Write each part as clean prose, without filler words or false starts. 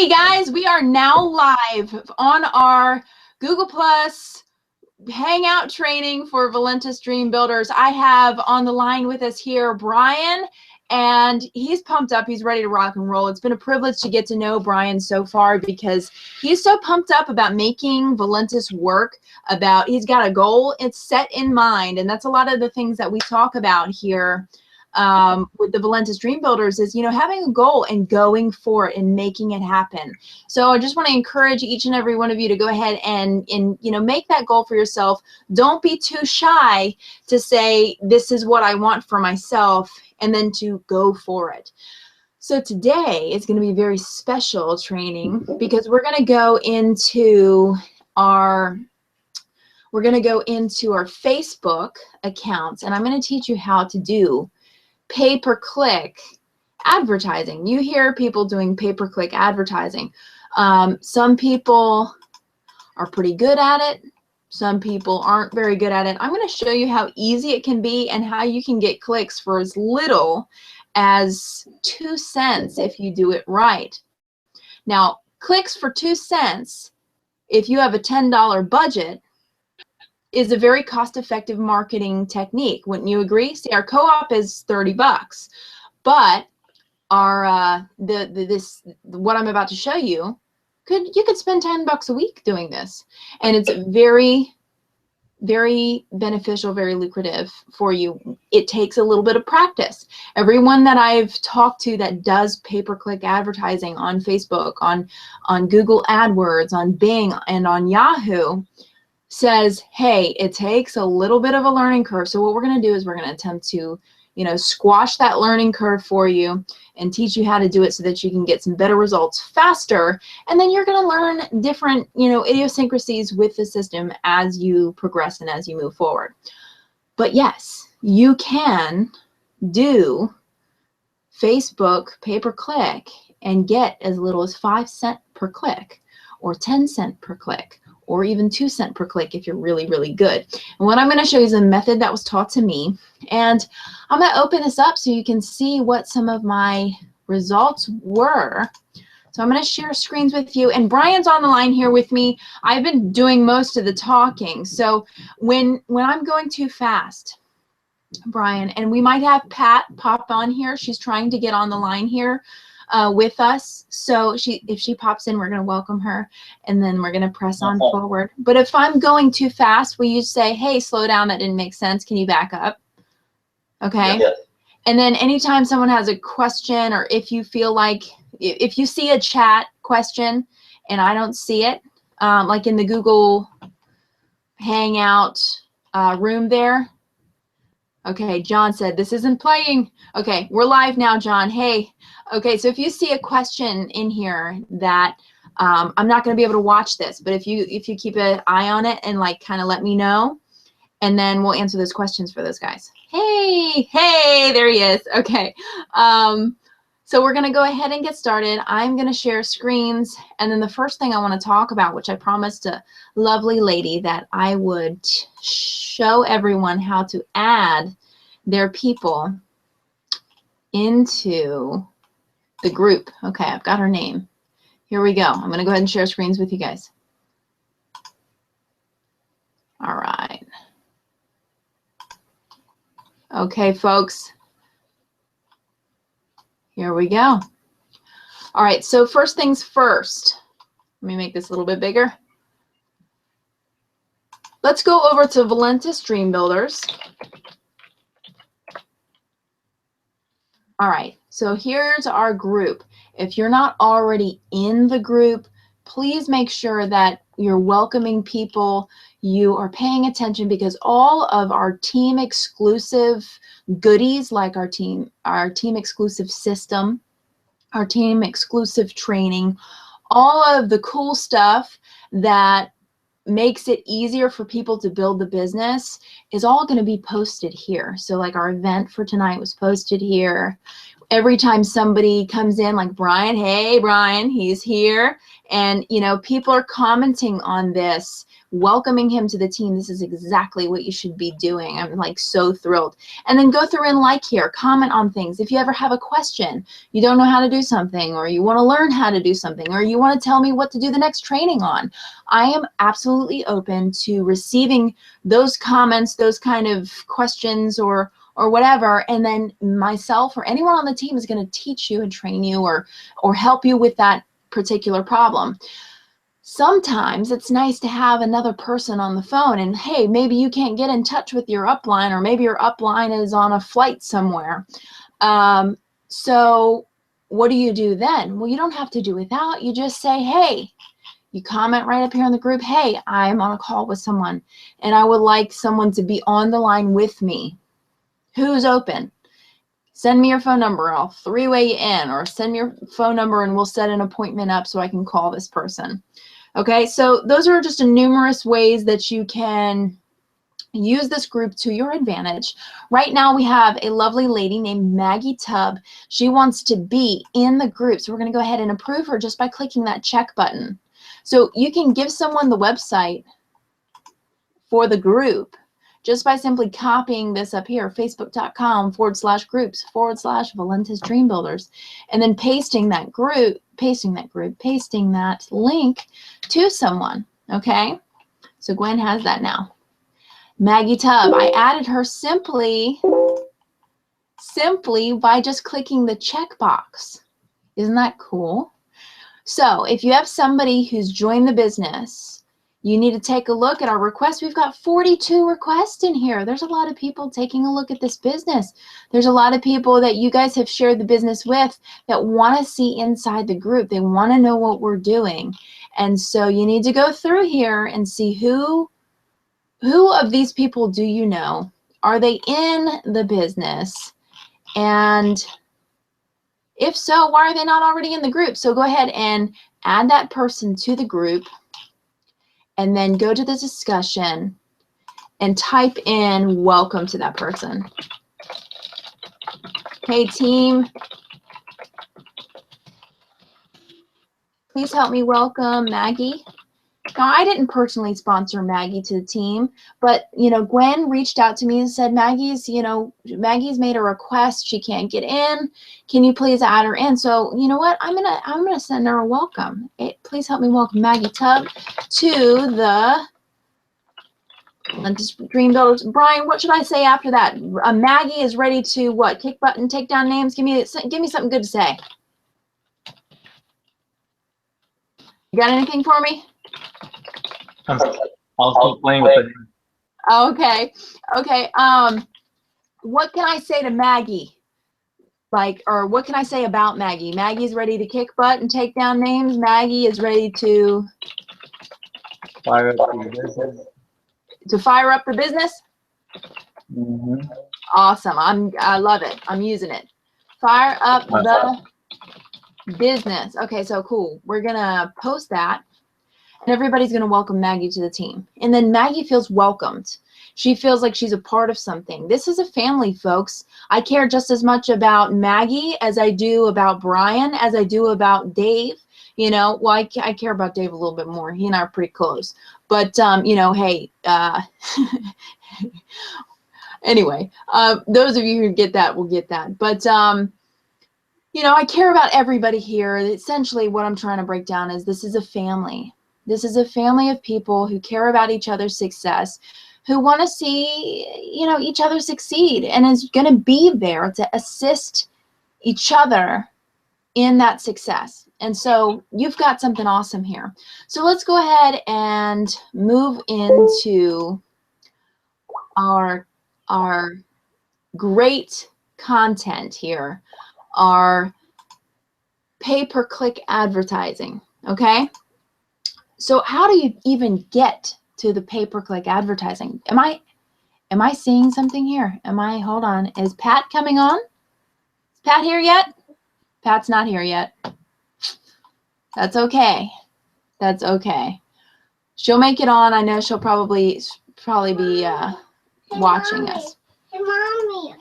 Hey guys, we are now live on our Google Plus Hangout training for Valentus Dream Builders. I have on the line with us here Brian, and he's pumped up. He's ready to rock and roll. It's been a privilege to get to know Brian so far because he's so pumped up about making Valentus work. He's got a goal, it's set in mind, and that's a lot of the things that we talk about here with the Valentus Dream Builders is, you know, having a goal and going for it and making it happen. So I just want to encourage each and every one of you to go ahead and you know, make that goal for yourself. Don't be too shy to say, this is what I want for myself, and then to go for it. So today is going to be a very special training because we're going to go into our Facebook accounts, and I'm going to teach you how to do pay-per-click advertising. You hear people doing pay-per-click advertising. Some people are pretty good at it. Some people aren't very good at it. I'm going to show you how easy it can be and how you can get clicks for as little as 2 cents if you do it right. Now, clicks for 2 cents, if you have a $10 budget, is a very cost-effective marketing technique. Wouldn't you agree? See, our co-op is 30 bucks, but our what I'm about to show you, you could spend 10 bucks a week doing this, and it's very, very beneficial, very lucrative for you. It takes a little bit of practice. Everyone that I've talked to that does pay-per-click advertising on Facebook, on Google AdWords, on Bing, and on Yahoo, says, hey, it takes a little bit of a learning curve. So what we're going to do is we're going to attempt to, you know, squash that learning curve for you and teach you how to do it so that you can get some better results faster. And then you're going to learn different, you know, idiosyncrasies with the system as you progress and as you move forward. But yes, you can do Facebook pay-per-click and get as little as 5 cents per click, or 10 cents per click, or even 2 cents per click if you're really, really good. And what I'm going to show you is a method that was taught to me. And I'm going to open this up so you can see what some of my results were. So I'm going to share screens with you. And Brian's on the line here with me. I've been doing most of the talking. So when I'm going too fast, Brian, and we might have Pat pop on here. She's trying to get on the line here with us. So if she pops in, we're going to welcome her, and then we're going to press on forward. But if I'm going too fast, will you say, hey, slow down, that didn't make sense. Can you back up? Okay. Yeah. And then anytime someone has a question, or if you feel like, if you see a chat question and I don't see it, like in the Google Hangout room there. Okay, John said, this isn't playing. Okay, we're live now, John. Hey, okay, so if you see a question in here that I'm not going to be able to watch this, but if you keep an eye on it and like kind of let me know, and then we'll answer those questions for those guys. Hey, there he is. Okay, so we're going to go ahead and get started. I'm going to share screens, and then the first thing I want to talk about, which I promised a lovely lady that I would show everyone how to add their people into the group. Okay, I've got her name. Here we go. I'm going to go ahead and share screens with you guys. All right. Okay, folks. Here we go. All right, so first things first. Let me make this a little bit bigger. Let's go over to Valentus Dream Builders. All right, so here's our group. If you're not already in the group, please make sure that you're welcoming people, you are paying attention, because all of our team exclusive goodies, like our team exclusive system, our team exclusive training, all of the cool stuff that makes it easier for people to build the business is all going to be posted here. So like our event for tonight was posted here. Every time somebody comes in, like Brian, hey Brian, he's here, And, you know, people are commenting on this, welcoming him to the team. This is exactly what you should be doing. I'm like so thrilled. And then go through and like here, comment on things. If you ever have a question, you don't know how to do something, or you want to learn how to do something, or you want to tell me what to do the next training on, I am absolutely open to receiving those comments, those kind of questions, or whatever, and then myself or anyone on the team is going to teach you and train you or help you with that particular problem. Sometimes it's nice to have another person on the phone, and hey, maybe you can't get in touch with your upline, or maybe your upline is on a flight somewhere. So what do you do then? Well, you don't have to do without. You just say, hey, you comment right up here in the group, hey, I'm on a call with someone, and I would like someone to be on the line with me. Who's open? Send me your phone number. I'll three-way you in, or send me your phone number and we'll set an appointment up so I can call this person. Okay, so those are just numerous ways that you can use this group to your advantage. Right now we have a lovely lady named Maggie Tubb. She wants to be in the group, so we're going to go ahead and approve her just by clicking that check button. So you can give someone the website for the group just by simply copying this up here, facebook.com/groups/Valentus Dream Builders, and then pasting that link to someone. Okay, so Gwen has that now. Maggie Tubb, I added her simply by just clicking the checkbox. Isn't that cool? So if you have somebody who's joined the business, you need to take a look at our requests. We've got 42 requests in here. There's a lot of people taking a look at this business. There's a lot of people that you guys have shared the business with that want to see inside the group. They want to know what we're doing. And so you need to go through here and see who of these people do you know? Are they in the business? And if so, why are they not already in the group? So go ahead and add that person to the group, and then go to the discussion and type in welcome to that person. Hey team, please help me welcome Maggie. Now, I didn't personally sponsor Maggie to the team, but, you know, Gwen reached out to me and said, Maggie's made a request. She can't get in. Can you please add her in? So, you know what? I'm gonna send her a welcome. Please help me welcome Maggie Tubb to the Dream Builders. Brian, what should I say after that? Maggie is ready to what? Kick button, take down names. Give me something good to say. You got anything for me? I'll keep playing with it. Okay. What can I say to Maggie? Or what can I say about Maggie? Maggie's ready to kick butt and take down names. Maggie is ready to Fire up the business. To fire up the business? Mm-hmm. Awesome. I love it. I'm using it. Fire up the business. Okay, so cool. We're gonna post that. And everybody's going to welcome Maggie to the team. And then Maggie feels welcomed. She feels like she's a part of something. This is a family, folks. I care just as much about Maggie as I do about Brian, as I do about Dave. You know, well, I care about Dave a little bit more. He and I are pretty close. But, you know, hey, anyway, those of you who get that will get that. But, you know, I care about everybody here. Essentially, what I'm trying to break down is this is a family. This is a family of people who care about each other's success, who want to see, you know, each other succeed, and is going to be there to assist each other in that success. And so you've got something awesome here. So let's go ahead and move into our great content here, our pay-per-click advertising, okay? So how do you even get to the pay-per-click advertising? Am I seeing something here? Hold on, is Pat coming on? Is Pat here yet? Pat's not here yet. That's okay. That's okay. She'll make it on. I know she'll probably be watching us. Hey, Mommy.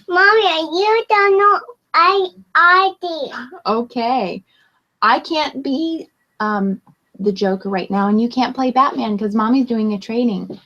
Mommy, you don't know ID. Okay. I can't be the Joker right now, and you can't play Batman because mommy's doing a training.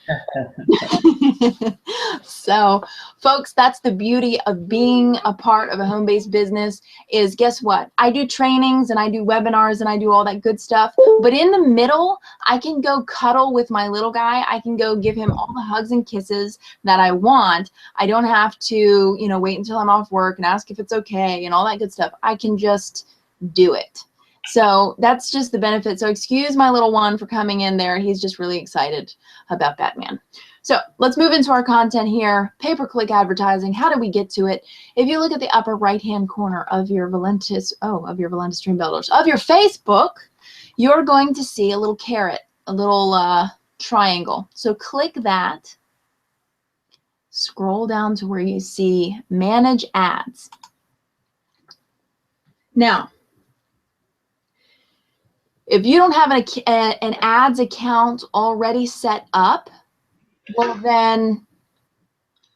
So, folks, that's the beauty of being a part of a home-based business is, guess what? I do trainings and I do webinars and I do all that good stuff. But in the middle, I can go cuddle with my little guy. I can go give him all the hugs and kisses that I want. I don't have to, you know, wait until I'm off work and ask if it's okay and all that good stuff. I can just do it. So that's just the benefit. So excuse my little one for coming in there. He's just really excited about Batman. So let's move into our content here. Pay-per-click advertising. How do we get to it? If you look at the upper right-hand corner of your Valentus, of your Valentus Dream Builders, of your Facebook, you're going to see a little caret, a little triangle. So click that. Scroll down to where you see Manage Ads. Now, if you don't have an ads account already set up, well, then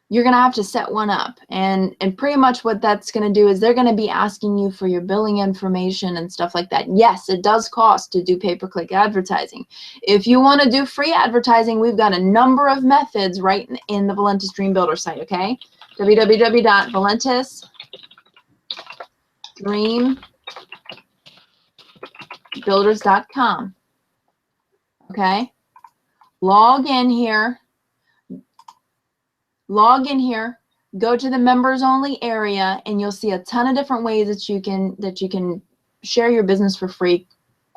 you're going to have to set one up. And pretty much what that's going to do is they're going to be asking you for your billing information and stuff like that. Yes, it does cost to do pay-per-click advertising. If you want to do free advertising, we've got a number of methods right in the Valentus Dream Builder site, okay? www.valentusdreambuilders.com. Okay? Log in here, go to the members only area, and you'll see a ton of different ways that you can share your business for free.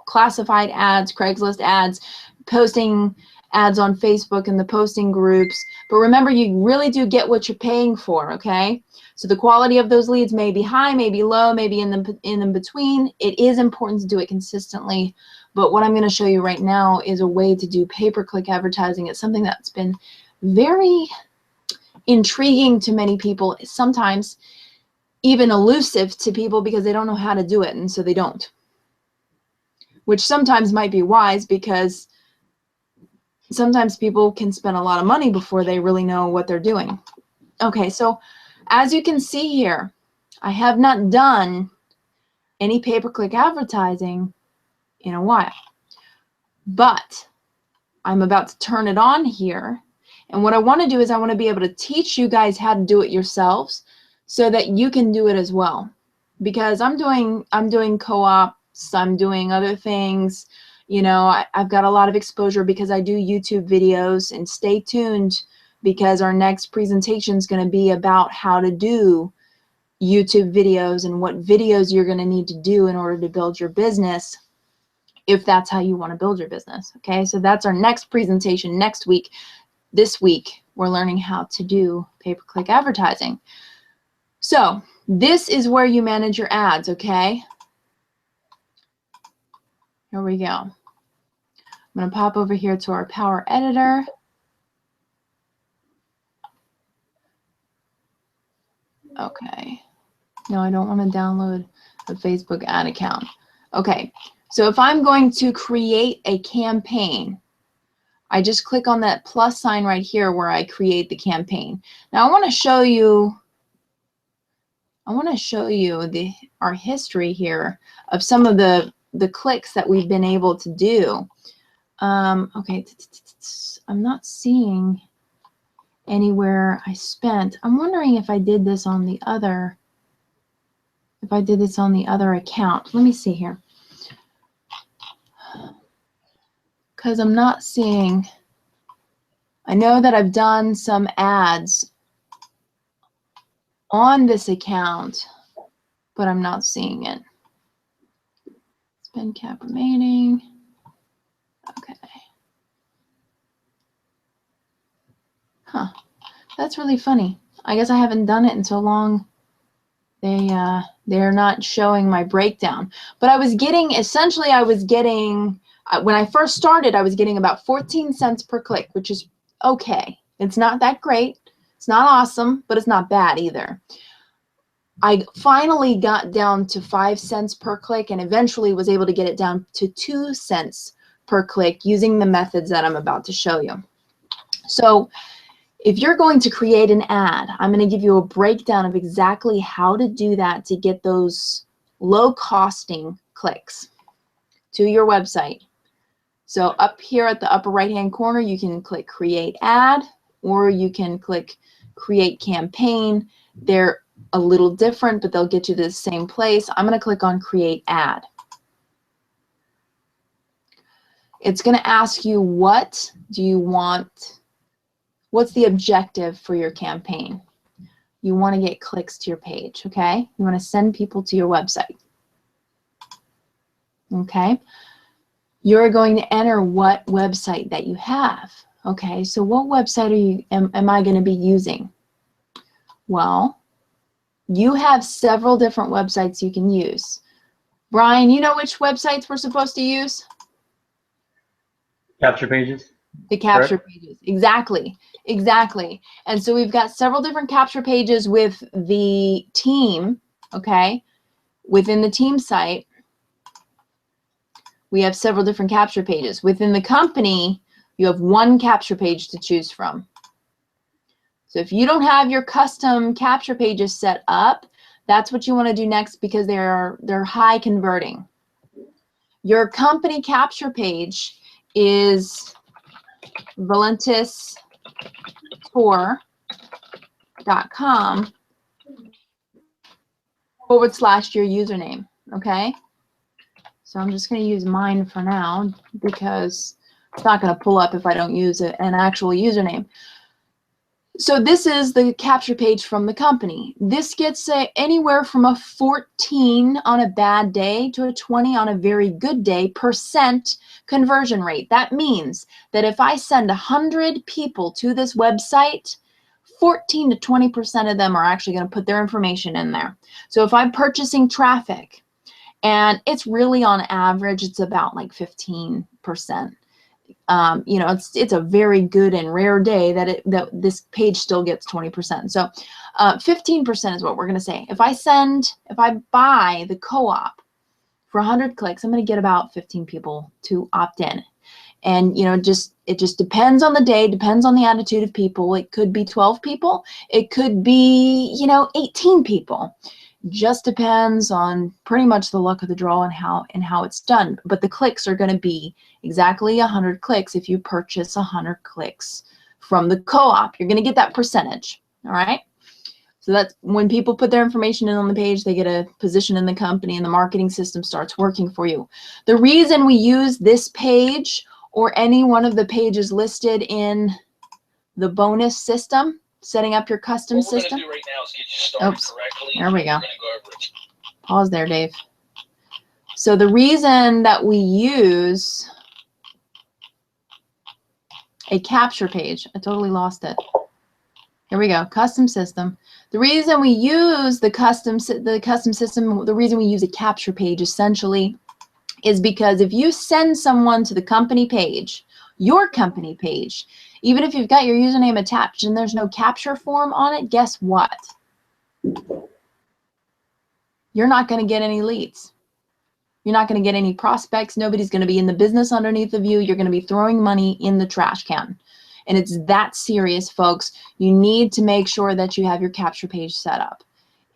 Classified ads, Craigslist ads, posting ads on Facebook and the posting groups. But remember, you really do get what you're paying for, okay? So the quality of those leads may be high, may be low, maybe in between. It is important to do it consistently. But what I'm going to show you right now is a way to do pay-per-click advertising. It's something that's been very intriguing to many people, sometimes even elusive to people because they don't know how to do it, and so they don't. Which sometimes might be wise, because sometimes people can spend a lot of money before they really know what they're doing. Okay, so as you can see here, I have not done any pay-per-click advertising in a while, but I'm about to turn it on here. And what I want to do is I want to be able to teach you guys how to do it yourselves so that you can do it as well. Because I'm doing co-ops, I'm doing other things. You know, I've got a lot of exposure because I do YouTube videos, and stay tuned because our next presentation is going to be about how to do YouTube videos and what videos you're going to need to do in order to build your business, if that's how you want to build your business. Okay, so that's our next presentation next week. This week, we're learning how to do pay-per-click advertising. So this is where you manage your ads, okay? Here we go. I'm going to pop over here to our Power Editor. Okay. No, I don't want to download the Facebook ad account. Okay, so if I'm going to create a campaign, I just click on that plus sign right here where I create the campaign. Now I want to show you our history here of some of the clicks that we've been able to do. Okay, I'm not seeing anywhere I spent. I'm wondering if I did this on the other, account. Let me see here. Because I'm not seeing, I know that I've done some ads on this account, but I'm not seeing it. Spend cap remaining. Okay. Huh. That's really funny. I guess I haven't done it in so long. They're not showing my breakdown. But I was getting, essentially I was getting, when I first started, I was getting about 14 cents per click, which is okay. It's not that great. It's not awesome, but it's not bad either. I finally got down to 5 cents per click and eventually was able to get it down to 2 cents per click using the methods that I'm about to show you. So if you're going to create an ad, I'm going to give you a breakdown of exactly how to do that to get those low costing clicks. to your website. So up here at the upper right-hand corner, you can click Create Ad, or you can click Create Campaign. They're a little different, but they'll get you to the same place. I'm going to click on Create Ad. It's going to ask you, what do you want? What's the objective for your campaign? You want to get clicks to your page, okay? You want to send people to your website, okay? You're going to enter what website that you have, okay? So what website am I going to be using? Well, you have several different websites you can use. Brian, you know which websites we're supposed to use? Capture pages. The capture pages. Exactly. Exactly. And so we've got several different capture pages with the team, okay? Within the team site, we have several different capture pages. Within the company, you have one capture page to choose from. So if you don't have your custom capture pages set up, that's what you want to do next, because they're high converting. Your company capture page is valentustour.com / your username, okay? So I'm just going to use mine for now, because it's not going to pull up if I don't use an actual username. So this is the capture page from the company. This gets anywhere from a 14 on a bad day to a 20 on a very good day % conversion rate. That means that if I send 100 people to this website, 14 to 20% of them are actually going to put their information in there. So if I'm purchasing traffic, and it's really on average, it's about like 15%. You know, it's a very good and rare day that this page still gets 20%. So 15% is what we're going to say. If I buy the co-op for 100 clicks, I'm going to get about 15 people to opt in. And, you know, it just depends on the day, depends on the attitude of people. It could be 12 people. It could be, you know, 18 people. Just depends on pretty much the luck of the draw and how it's done. But the clicks are going to be exactly 100 clicks. If you purchase 100 clicks from the co-op, you're going to get that percentage. All right. So that's when people put their information in on the page, they get a position in the company, and the marketing system starts working for you. The reason we use this page or any one of the pages listed in the bonus system, setting up your custom system. Right now is get you started correctly. There we go. Go over it. Pause there, Dave. So the reason that we use a capture page, I totally lost it. Here we go, custom system. The reason we use the custom system, the reason we use a capture page essentially is because if you send someone to the company page, your company page, even if you've got your username attached and there's no capture form on it, guess what? You're not going to get any leads. You're not going to get any prospects. Nobody's going to be in the business underneath of you. You're going to be throwing money in the trash can. And it's that serious, folks. You need to make sure that you have your capture page set up.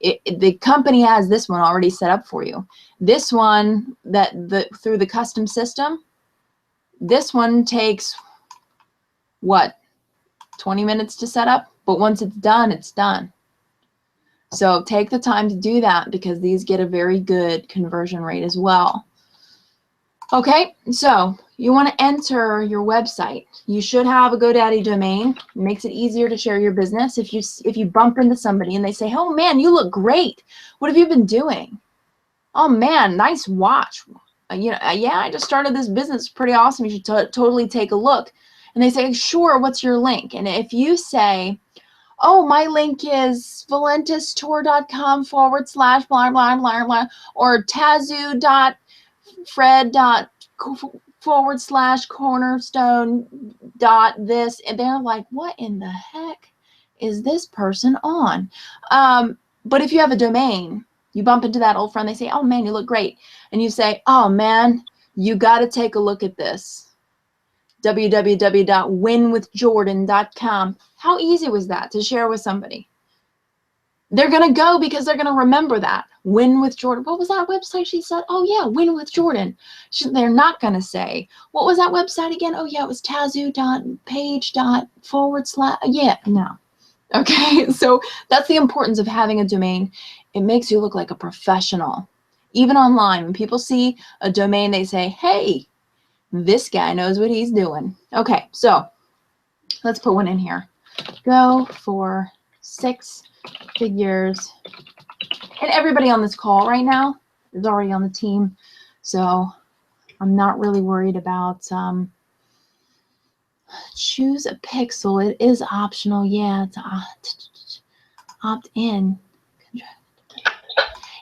The company has this one already set up for you. This one, through the custom system, this one takes, what, 20 minutes to set up? But once it's done, it's done. So take the time to do that, because these get a very good conversion rate as well. Okay, so you want to enter your website. You should have a GoDaddy domain. It makes it easier to share your business. If you bump into somebody and they say, "Oh man, you look great. What have you been doing? Oh man, nice watch. You know, yeah, I just started this business. It's pretty awesome. You should totally take a look." And they say, "Sure, what's your link?" And if you say, "Oh, my link is valentustour.com / blah, blah, blah, blah, or tazoo.fred. / cornerstone. This," and they're like, "What in the heck is this person on?" But if you have a domain, you bump into that old friend, they say, "Oh man, you look great." And you say, "Oh man, you got to take a look at this. www.winwithjordan.com. How easy was that to share with somebody? They're going to go because they're going to remember that. Win with Jordan. What was that website she said? Oh, yeah, Win with Jordan. They're not going to say, what was that website again? Oh, yeah, it was tazoo.page./ Yeah, no. Okay, so that's the importance of having a domain. It makes you look like a professional. Even online, when people see a domain, they say, hey, this guy knows what he's doing. Okay, so let's put one in here. Go for 6 figures. And everybody on this call right now is already on the team, so I'm not really worried about choose a pixel. It is optional. Yeah, it's opt in.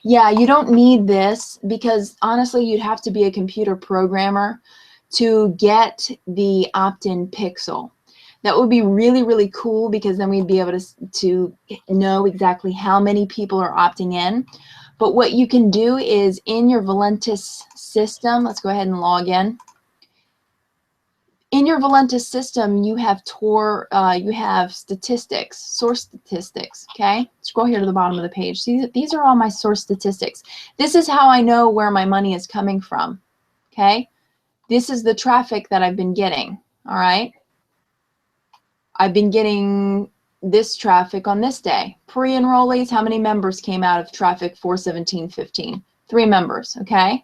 Yeah, you don't need this because honestly, you'd have to be a computer programmer to get the opt-in pixel. That would be really, really cool because then we'd be able to know exactly how many people are opting in. But what you can do is in your Valentus system, let's go ahead and log in. In your Valentus system, you have you have statistics, source statistics, okay? Scroll here to the bottom of the page. See, these are all my source statistics. This is how I know where my money is coming from, okay? This is the traffic that I've been getting, all right? I've been getting this traffic on this day. Pre-enrollees, how many members came out of traffic 41715? 3 members, okay?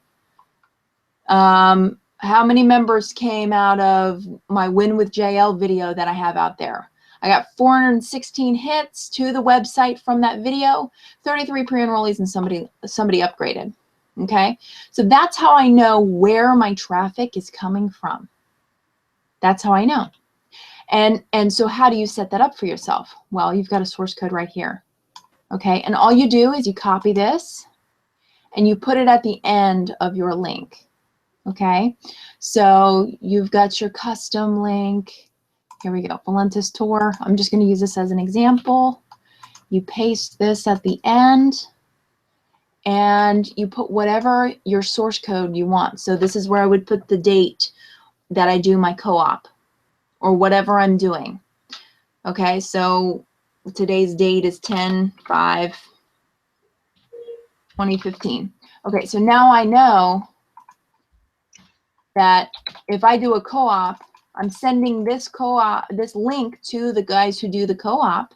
How many members came out of my Win with JL video that I have out there? I got 416 hits to the website from that video, 33 pre-enrollees, and somebody upgraded. Okay, so that's how I know where my traffic is coming from. That's how I know. And so how do you set that up for yourself? Well, you've got a source code right here. Okay, and all you do is you copy this and you put it at the end of your link. Okay, so you've got your custom link. Here we go, Valentus Tour. I'm just going to use this as an example. You paste this at the end, and you put whatever your source code you want. So this is where I would put the date that I do my co-op, or whatever I'm doing. Okay, so today's date is 10/5/2015. Okay, so now I know that if I do a co-op, I'm sending this link to the guys who do the co-op,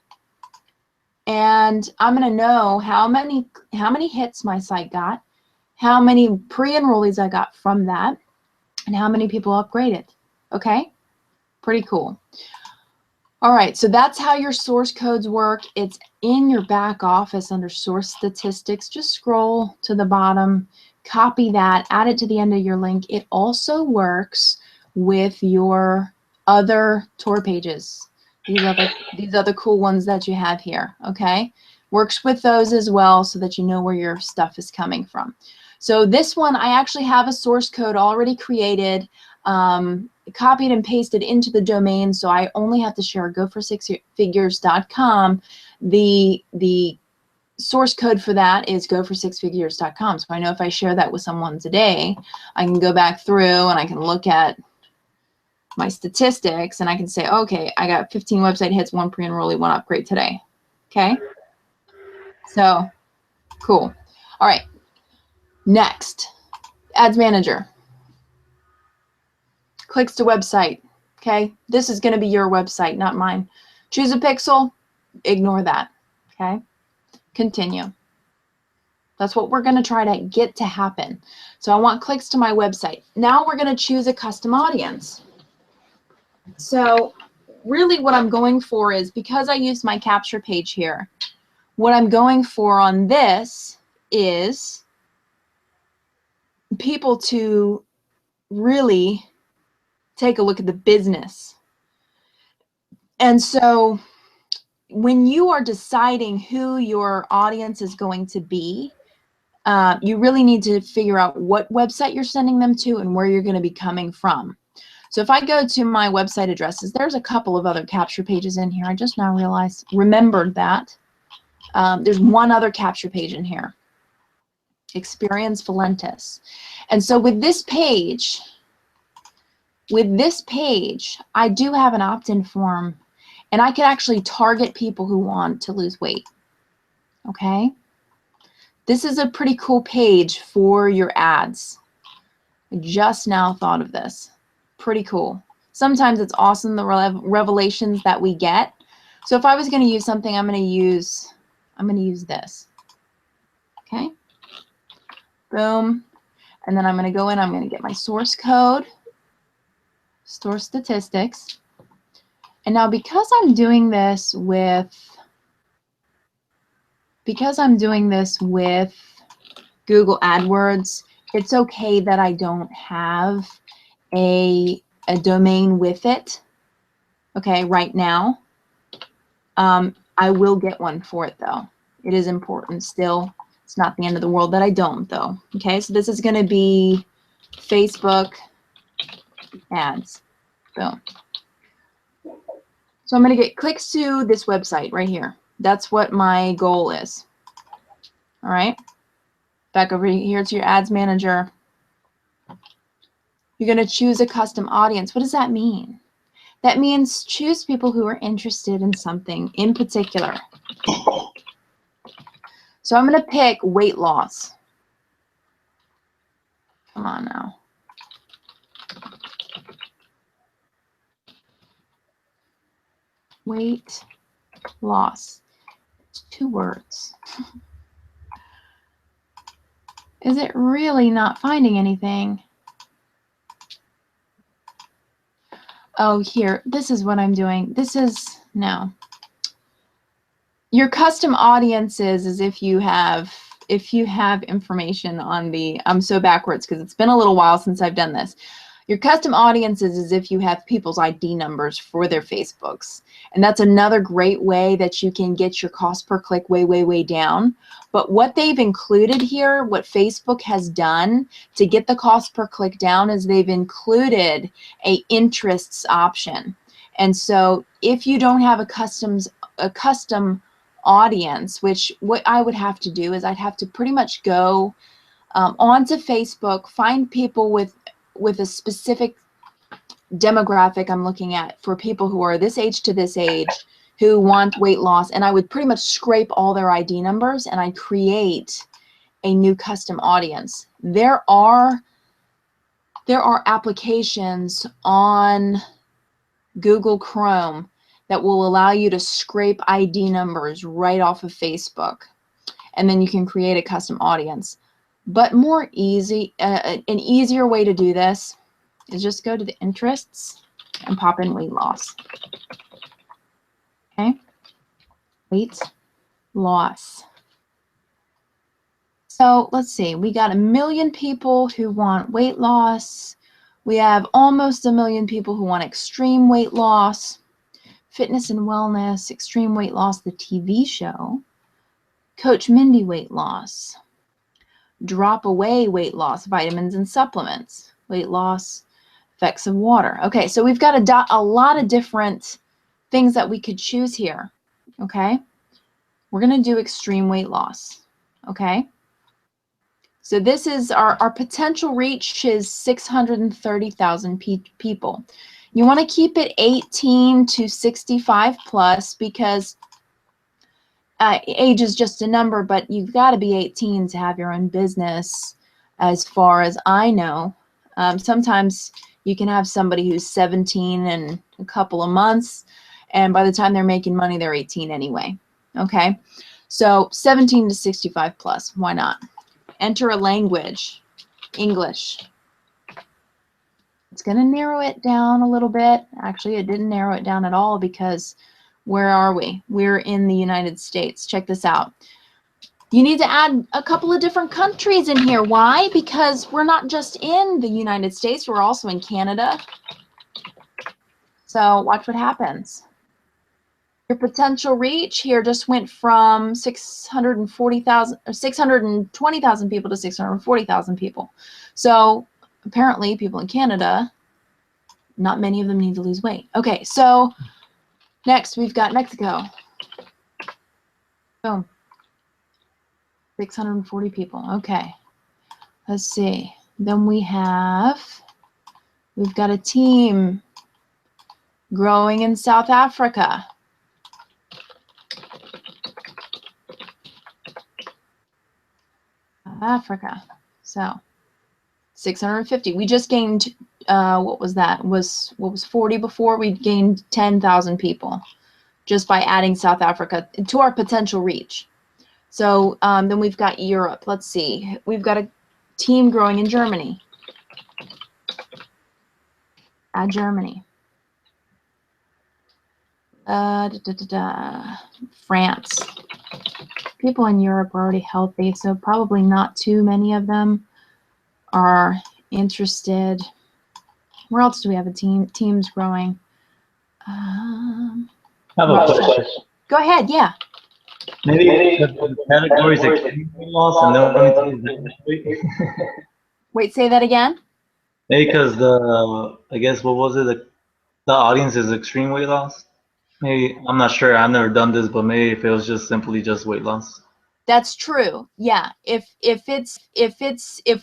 and I'm going to know how many hits my site got, how many pre-enrollees I got from that, and how many people upgraded. Okay, pretty cool. All right, so that's how your source codes work. It's in your back office under source statistics. Just scroll to the bottom, copy that, add it to the end of your link. It also works with your other tour pages, these other cool ones that you have here, okay? Works with those as well so that you know where your stuff is coming from. So this one, I actually have a source code already created, copied and pasted into the domain, so I only have to share go4sixfigures.com. The source code for that is go4sixfigures.com. So I know if I share that with someone today, I can go back through and I can look at my statistics and I can say, okay, I got 15 website hits, 1 pre-enrollee, 1 upgrade today. Okay, so cool. All right, next, Ads Manager. Clicks to website. Okay, this is going to be your website, not mine. Choose a pixel, ignore that. Okay, continue. That's what we're going to try to get to happen. So I want clicks to my website. Now we're going to choose a custom audience. So really what I'm going for is, because I used my capture page here, what I'm going for on this is people to really take a look at the business. And so when you are deciding who your audience is going to be, you really need to figure out what website you're sending them to and where you're going to be coming from. So if I go to my website addresses, there's a couple of other capture pages in here. I just now remembered that. There's one other capture page in here, Experience Valentus. And so with this page, I do have an opt-in form, and I can actually target people who want to lose weight. okay? This is a pretty cool page for your ads. I just now thought of this. Pretty cool. Sometimes it's awesome, the revelations that we get. So if I was going to use something, I'm going to use this. Okay? Boom. And then I'm going to go in, I'm going to get my source code, source statistics. And now because I'm doing this with Google AdWords, it's okay that I don't have a domain with it, okay, right now. I will get one for it, though. It is important still. It's not the end of the world that I don't, though. Okay, so this is going to be Facebook ads. Boom. So I'm going to get clicks to this website right here. That's what my goal is. All right. Back over here to your ads manager. You're going to choose a custom audience. What does that mean? That means choose people who are interested in something in particular. So I'm going to pick weight loss. Come on now. Weight loss. 2 words. Is it really not finding anything? Oh, here. This is what I'm doing. This is, no. Your custom audiences is if you have information on the, I'm so backwards because it's been a little while since I've done this. Your custom audiences is if you have people's ID numbers for their Facebooks. And that's another great way that you can get your cost per click way, way, way down. But what they've included here, what Facebook has done to get the cost per click down is they've included a interests option. And so if you don't have a custom audience, which what I would have to do is I'd have to pretty much go onto Facebook, find people with a specific demographic I'm looking at for people who are this age to this age who want weight loss, and I would pretty much scrape all their ID numbers and I'd create a new custom audience. There are applications on Google Chrome that will allow you to scrape ID numbers right off of Facebook, and then you can create a custom audience. But an easier way to do this is just go to the interests and pop in weight loss. Okay, weight loss. So let's see, we got 1 million people who want weight loss. We have almost 1 million people who want extreme weight loss, fitness and wellness, extreme weight loss, the TV show, Coach Mindy weight loss, drop away weight loss, vitamins and supplements, weight loss, effects of water. Okay, so we've got a lot of different things that we could choose here. Okay, we're going to do extreme weight loss. Okay, so this is our potential reach is 630,000 people. You want to keep it 18 to 65 plus because age is just a number, but you've got to be 18 to have your own business, as far as I know. Sometimes you can have somebody who's 17 in a couple of months, and by the time they're making money, they're 18 anyway. Okay, so 17 to 65 plus, why not? Enter a language, English. It's going to narrow it down a little bit. Actually, it didn't narrow it down at all because where are we? We're in the United States. Check this out. You need to add a couple of different countries in here. Why? Because we're not just in the United States, we're also in Canada. So watch what happens. Your potential reach here just went from 620,000 people to 640,000 people. So apparently people in Canada, not many of them need to lose weight. Okay, so next we've got Mexico. Boom. 640 people. Okay. Let's see. Then we've got a team growing in South Africa. Africa. So 650. We just gained, what was that? What was 40 before? We gained 10,000 people just by adding South Africa to our potential reach. So then we've got Europe. Let's see. We've got a team growing in Germany. Add Germany. France. People in Europe are already healthy, so probably not too many of them are interested. Where else do we have a team? Teams growing. I have a Russia. question. Go ahead. Yeah. Maybe the categories extreme weight loss and the only thing is Wait, say that again. maybe because I guess what was it? The audience is extreme weight loss. Maybe I'm not sure. I've never done this, but maybe if it was just simply just weight loss. That's true. Yeah. If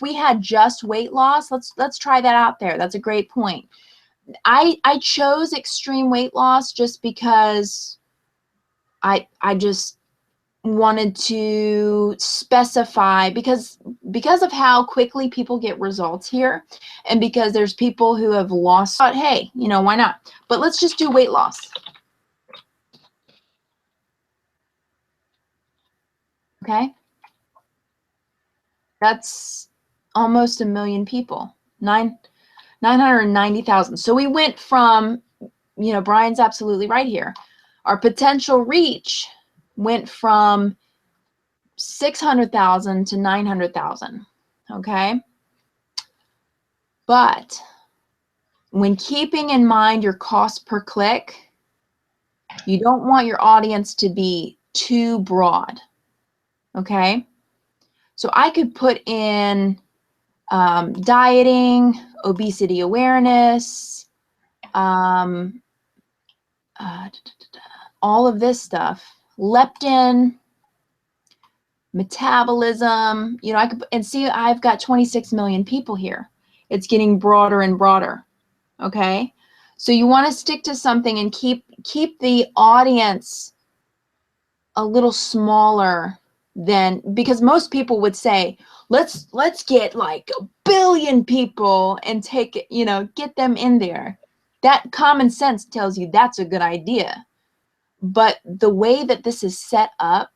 we had just weight loss, let's try that out there. That's a great point. I chose extreme weight loss just because I just wanted to specify because of how quickly people get results here, and because there's people who have lost. Thought, hey, you know, why not? But let's just do weight loss. Okay. That's almost 1 million people. 990,000. So we went from, you know, Brian's absolutely right here. Our potential reach went from 600,000 to 900,000. Okay. But when keeping in mind your cost per click, you don't want your audience to be too broad. Okay. So I could put in dieting, obesity awareness, all of this stuff, leptin, metabolism, you know, I could, and see, I've got 26 million people here. It's getting broader and broader. Okay. So you want to stick to something and keep the audience a little smaller than, because most people would say, let's get like 1 billion people and take it, you know, get them in there. That common sense tells you that's a good idea. But the way that this is set up,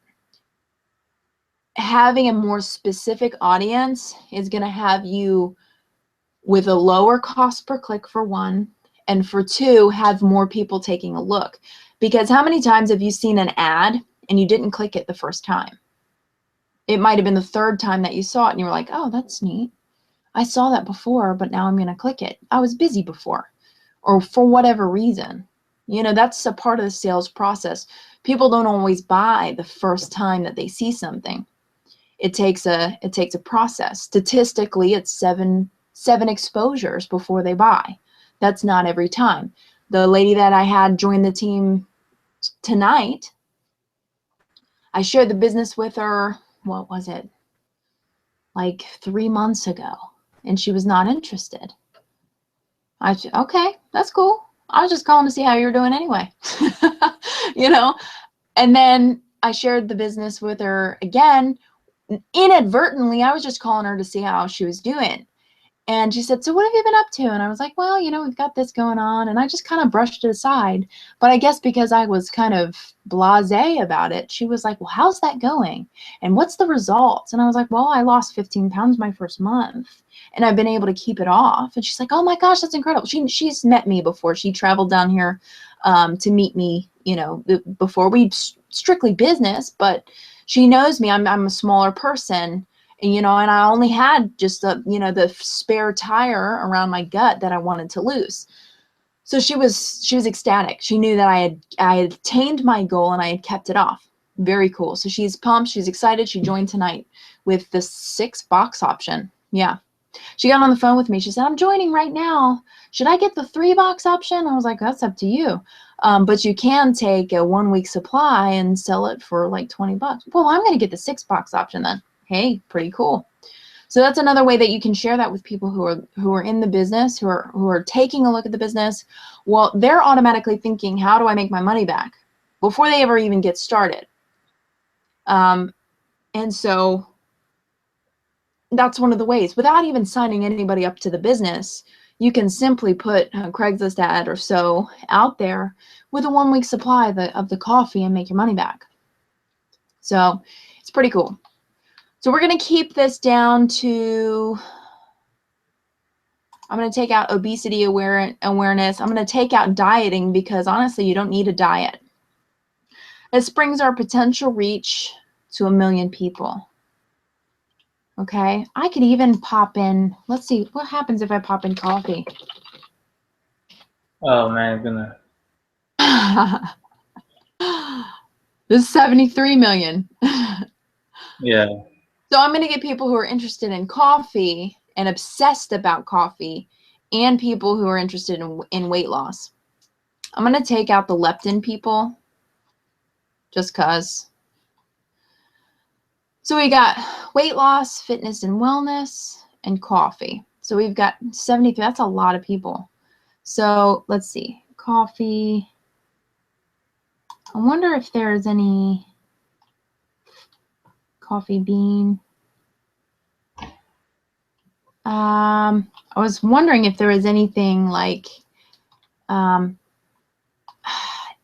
having a more specific audience is going to have you with a lower cost per click, for one, and for two, have more people taking a look. Because how many times have you seen an ad and you didn't click it the first time? It might have been the third time that you saw it and you were like, oh, that's neat. I saw that before, but now I'm going to click it. I was busy before, or for whatever reason. You know, that's a part of the sales process. People don't always buy the first time that they see something. It takes a process. Statistically, it's seven exposures before they buy. That's not every time. The lady that I had join the team tonight, I shared the business with her, what was it, like 3 months ago, and she was not interested. Okay, that's cool. I was just calling to see how you're doing anyway. You know, and then I shared the business with her again. Inadvertently, I was just calling her to see how she was doing. And she said, so what have you been up to? And I was like, well, you know, we've got this going on. And I just kind of brushed it aside. But I guess because I was kind of blasé about it, she was like, well, how's that going? And what's the results? And I was like, well, I lost 15 pounds my first month. And I've been able to keep it off. And she's like, oh my gosh, that's incredible. She's met me before. She traveled down here to meet me, you know, before. We strictly business, but she knows me. I'm a smaller person. And, you know, and I only had just the spare tire around my gut that I wanted to lose. So she was ecstatic. She knew that I had attained my goal and I had kept it off. Very cool. So she's pumped. She's excited. She joined tonight with the 6-box option. Yeah. She got on the phone with me. She said, I'm joining right now. Should I get the 3-box option? I was like, that's up to you. But you can take a 1-week supply and sell it for like $20. Well, I'm going to get the 6-box option then. Hey, pretty cool. So that's another way that you can share that with people who are in the business, who are taking a look at the business. Well, they're automatically thinking, how do I make my money back, before they ever even get started. And so that's one of the ways. Without even signing anybody up to the business, you can simply put a Craigslist ad or so out there with a 1 week supply of the coffee and make your money back. So it's pretty cool. So we're going to keep this down to, I'm going to take out obesity awareness. I'm going to take out dieting because honestly, you don't need a diet. This brings our potential reach to 1 million people. Okay, I could even pop in, let's see, what happens if I pop in coffee? Oh man, gonna. This is 73 million. Yeah. So I'm going to get people who are interested in coffee and obsessed about coffee and people who are interested in weight loss. I'm going to take out the leptin people just because. So we got weight loss, fitness and wellness, and coffee. So we've got 73. That's a lot of people. So let's see. Coffee. I wonder if there's any coffee bean. I was wondering if there was anything like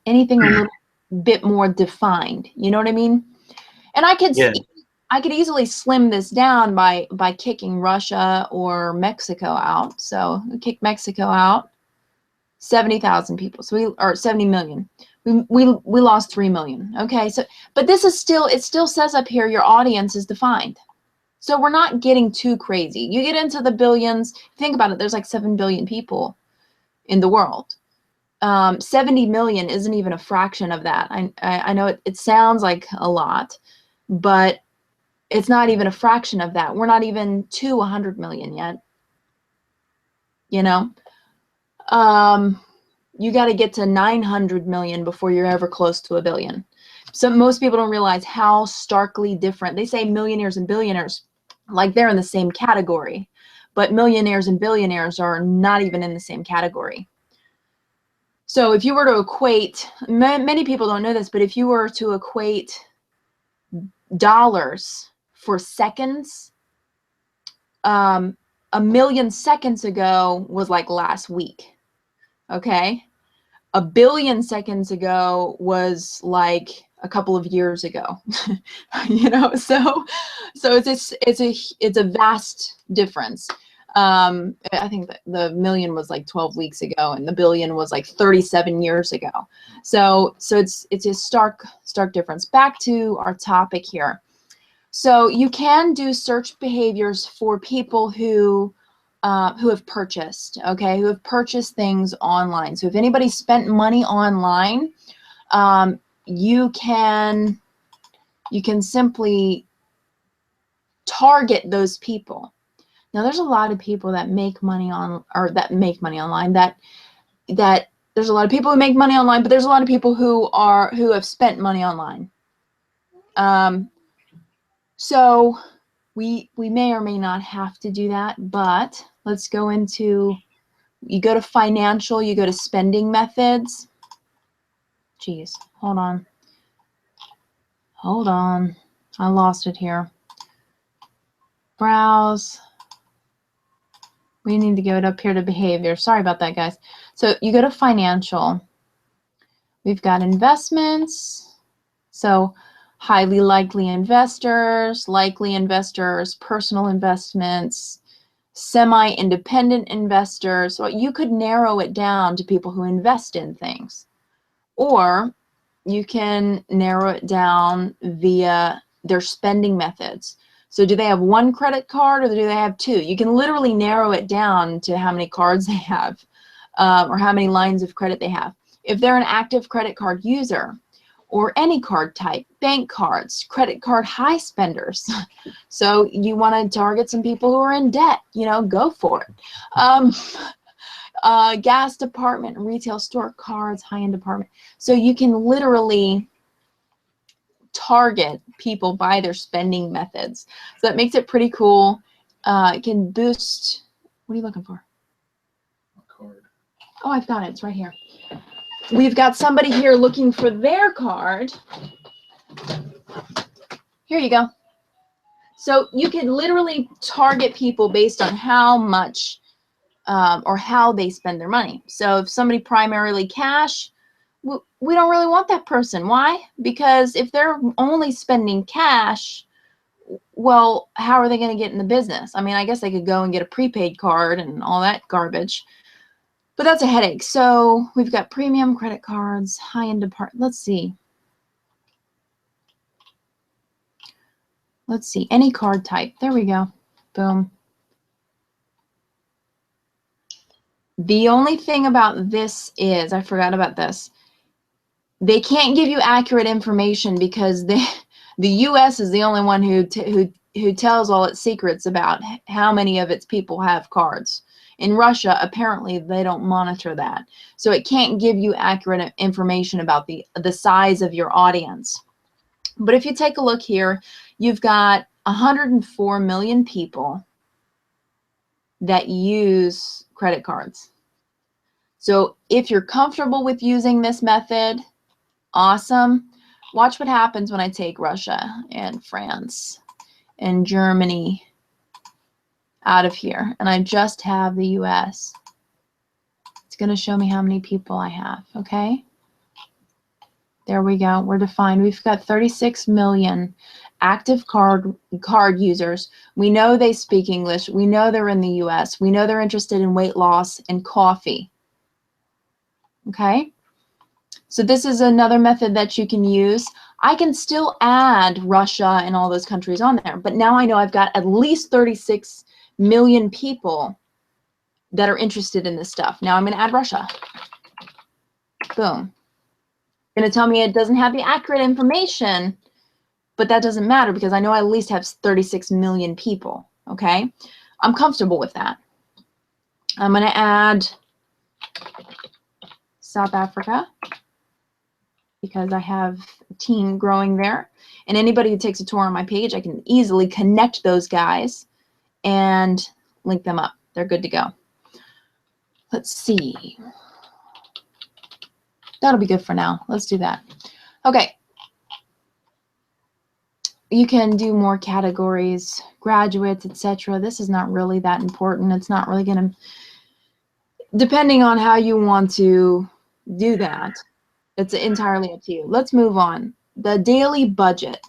anything a little bit more defined. You know what I mean? And I could easily slim this down by kicking Russia or Mexico out. So we kick Mexico out, 70,000 people. So or 70 million. We lost 3 million. Okay. So, but this is still, it still says up here, your audience is defined. So we're not getting too crazy. You get into the billions, think about it, there's like 7 billion people in the world. 70 million isn't even a fraction of that. I know it sounds like a lot, but it's not even a fraction of that. We're not even to 100 million yet. You know, you got to get to 900 million before you're ever close to a billion. So most people don't realize how starkly different. They say millionaires and billionaires, like they're in the same category, but millionaires and billionaires are not even in the same category. So if you were to equate, many people don't know this, but if you were to equate dollars for seconds, 1 million seconds ago was like last week. Okay. 1 billion seconds ago was like a couple of years ago. You know, so it's a vast difference. I think that the million was like 12 weeks ago and the billion was like 37 years ago. So it's a stark difference. Back to our topic here. So you can do search behaviors for people who have purchased, okay, who have purchased things online. So if anybody spent money online, you can simply target those people. Now there's a lot of people that make money online, that there's a lot of people who make money online, but there's a lot of people who have spent money online. So we may or may not have to do that, but let's go into, you go to financial, you go to spending methods. Geez, hold on. I lost it here. Browse. We need to go up here to behavior. Sorry about that, guys. So you go to financial. We've got investments. So highly likely investors, personal investments, semi-independent investors. So you could narrow it down to people who invest in things. Or you can narrow it down via their spending methods. So do they have 1 credit card or do they have 2? You can literally narrow it down to how many cards they have or how many lines of credit they have. If they're an active credit card user or any card type, bank cards, credit card high spenders. So you want to target some people who are in debt, you know, go for it. Gas department, retail store cards, high-end department. So you can literally target people by their spending methods. So that makes it pretty cool. It can boost, what are you looking for? A card. Oh, I've got it, it's right here. We've got somebody here looking for their card. Here you go. So you can literally target people based on how much or how they spend their money. So if somebody primarily cash, we don't really want that person. Why? Because if they're only spending cash, well, how are they going to get in the business? I mean, I guess they could go and get a prepaid card and all that garbage, but that's a headache. So we've got premium credit cards, high-end department. Let's see. Let's see, any card type. There we go. Boom. The only thing about this is, I forgot about this. They can't give you accurate information because the U.S. is the only one who tells all its secrets about how many of its people have cards. In Russia, apparently, they don't monitor that. So it can't give you accurate information about the size of your audience. But if you take a look here, you've got 104 million people that use credit cards. So if you're comfortable with using this method, awesome. Watch what happens when I take Russia and France and Germany out of here, and I just have the US. It's going to show me how many people I have, okay? There we go. We're defined. We've got 36 million active card users. We know they speak English. We know they're in the US. We know they're interested in weight loss and coffee. Okay? So this is another method that you can use. I can still add Russia and all those countries on there, but now I know I've got at least 36 million people that are interested in this stuff. Now I'm going to add Russia. Boom. Going to tell me it doesn't have the accurate information, but that doesn't matter because I know I at least have 36 million people, okay? I'm comfortable with that. I'm going to add South Africa because I have a team growing there. And anybody who takes a tour on my page, I can easily connect those guys and link them up. They're good to go. Let's see. That'll be good for now. Let's do that. Okay. You can do more categories, graduates, etc. This is not really that important. It's not really going to, depending on how you want to do that, it's entirely up to you. Let's move on. The daily budget.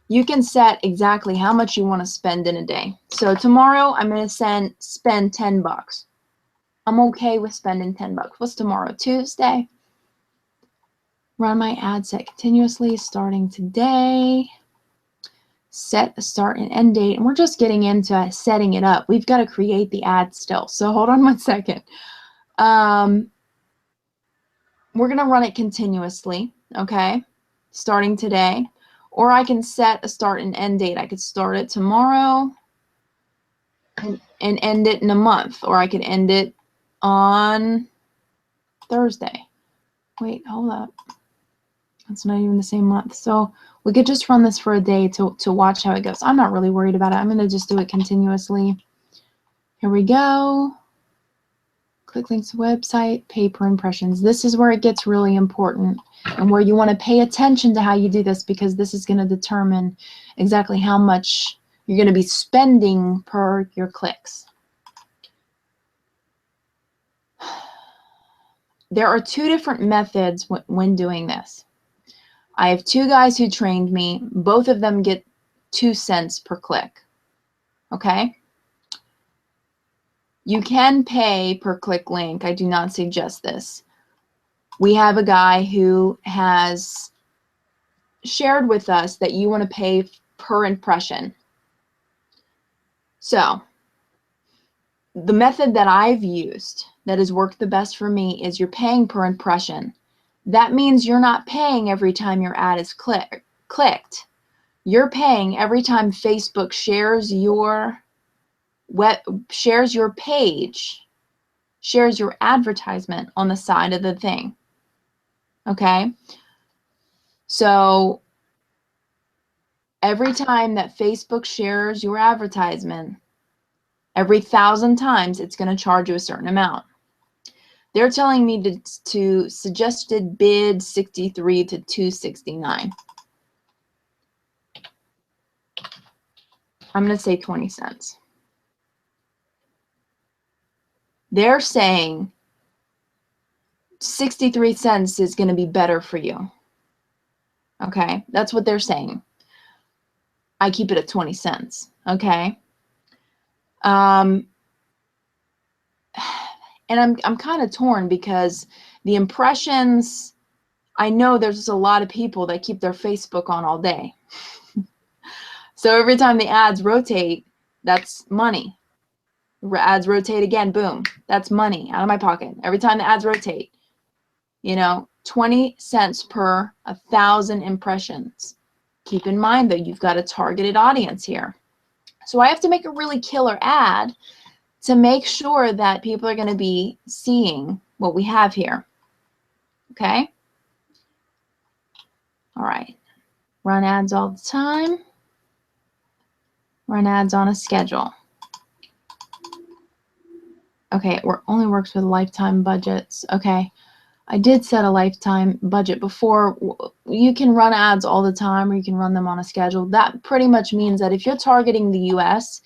You can set exactly how much you want to spend in a day. So tomorrow I'm going to spend 10 bucks. I'm okay with spending 10 bucks. What's tomorrow? Tuesday. Run my ad set continuously starting today. Set a start and end date. And we're just getting into setting it up. We've got to create the ad still. So hold on 1 second. We're going to run it continuously, okay? Starting today. Or I can set a start and end date. I could start it tomorrow and end it in a month. Or I could end it on Thursday. Wait, hold up. That's not even the same month. So we could just run this for a day to watch how it goes. I'm not really worried about it. I'm going to just do it continuously. Here we go. Click links to website, pay per impressions. This is where it gets really important and where you want to pay attention to how you do this because this is going to determine exactly how much you're going to be spending per your clicks. There are two different methods when doing this. I have two guys who trained me. Both of them get 2 cents per click. Okay? You can pay per click link. I do not suggest this. We have a guy who has shared with us that you want to pay per impression. So the method that I've used that has worked the best for me is you're paying per impression. That means you're not paying every time your ad is clicked. You're paying every time Facebook shares your page, shares your advertisement on the side of the thing. Okay? So every time that Facebook shares your advertisement, every 1,000 times it's going to charge you a certain amount. They're telling me to suggested bid 63 to 269. I'm going to say 20 cents. They're saying 63 cents is going to be better for you. Okay, that's what they're saying. I keep it at 20 cents. Okay. And I'm kind of torn because the impressions, I know there's a lot of people that keep their Facebook on all day. So every time the ads rotate, that's money. Ads rotate again, boom, that's money out of my pocket. Every time the ads rotate, you know, 20 cents per 1,000 impressions. Keep in mind though, you've got a targeted audience here. So I have to make a really killer ad to make sure that people are going to be seeing what we have here. Okay? All right. Run ads all the time. Run ads on a schedule. Okay, it only works with lifetime budgets. Okay, I did set a lifetime budget before. You can run ads all the time or you can run them on a schedule. That pretty much means that if you're targeting the US,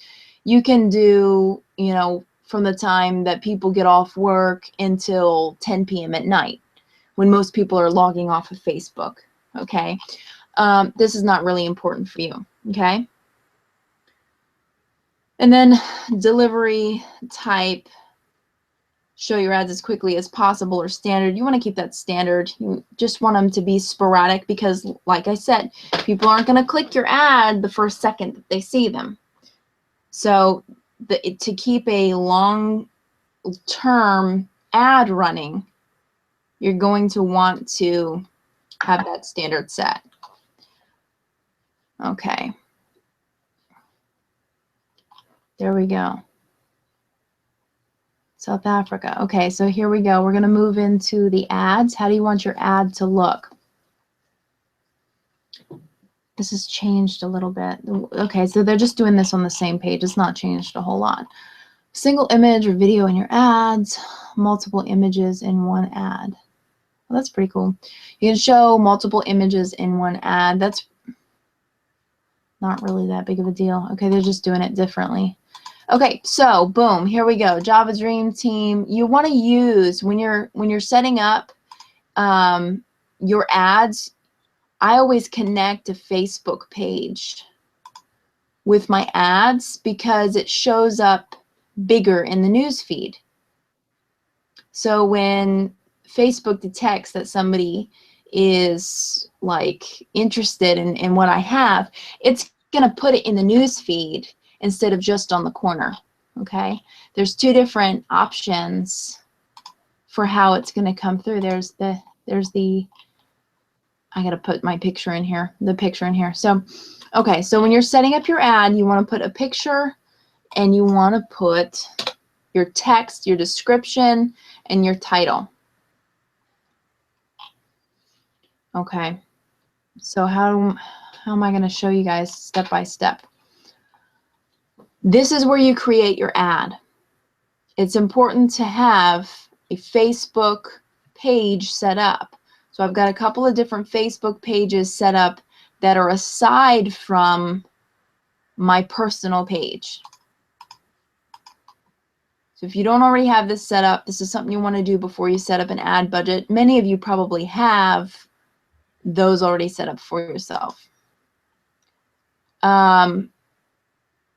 you can do, you know, from the time that people get off work until 10 p.m. at night when most people are logging off of Facebook. Okay, this is not really important for you. Okay, and then delivery type. Show your ads as quickly as possible or standard. You want to keep that standard. You just want them to be sporadic because, like I said, people aren't going to click your ad the first second that they see them. So to keep a long-term ad running, you're going to want to have that standard set. Okay. There we go. South Africa. Okay, so here we go. We're going to move into the ads. How do you want your ad to look? This has changed a little bit. Okay, so they're just doing this on the same page. It's not changed a whole lot. Single image or video in your ads, multiple images in one ad. Well, that's pretty cool. You can show multiple images in one ad. That's not really that big of a deal. Okay, they're just doing it differently. Okay, so boom, here we go. Java Dream Team. You want to use when you're setting up your ads. I always connect a Facebook page with my ads because it shows up bigger in the news feed. So when Facebook detects that somebody is like interested in what I have, it's gonna put it in the news feed instead of just on the corner. Okay, there's two different options for how it's going to come through. There's the I gotta put my picture in here, the picture in here. So okay, so when you're setting up your ad, you want to put a picture and you want to put your text, your description, and your title. Okay, so how am I going to show you guys step by step? This is where you create your ad. It's important to have a Facebook page set up. So I've got a couple of different Facebook pages set up that are aside from my personal page. So if you don't already have this set up, this is something you want to do before you set up an ad budget. Many of you probably have those already set up for yourself.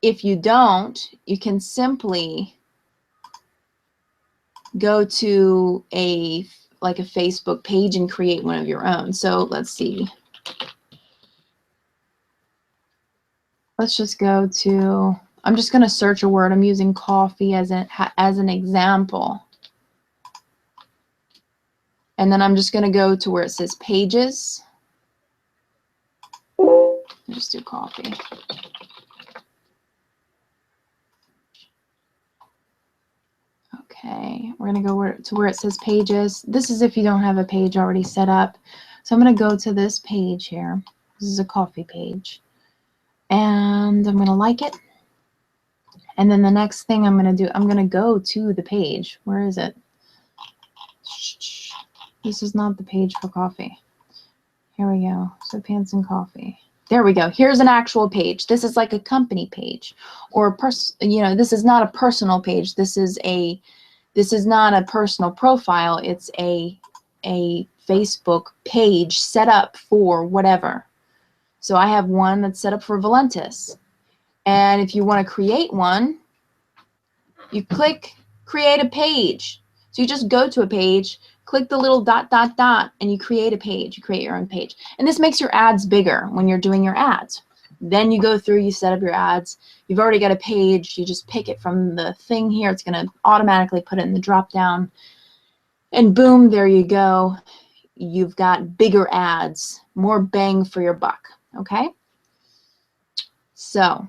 If you don't, you can simply go to a Facebook page and create one of your own. So let's see. Let's just go to, I'm just going to search a word. I'm using coffee as an example. And then I'm just going to go to where it says pages. Just do coffee. Okay, we're going to go to where it says pages. This is if you don't have a page already set up. So I'm going to go to this page here. This is a coffee page. And I'm going to like it. And then the next thing I'm going to do, I'm going to go to the page. Where is it? This is not the page for coffee. Here we go. So pants and coffee. There we go. Here's an actual page. This is like a company page, or this is not a personal page. This is not a personal profile. It's a Facebook page set up for whatever. So I have one that's set up for Valentus. And if you want to create one, you click create a page. So you just go to a page, click the little dot, dot, dot, and you create a page. You create your own page. And this makes your ads bigger when you're doing your ads. Then you go through, you set up your ads. You've already got a page. You just pick it from the thing here. It's going to automatically put it in the drop down. And boom, there you go. You've got bigger ads, more bang for your buck. Okay? So,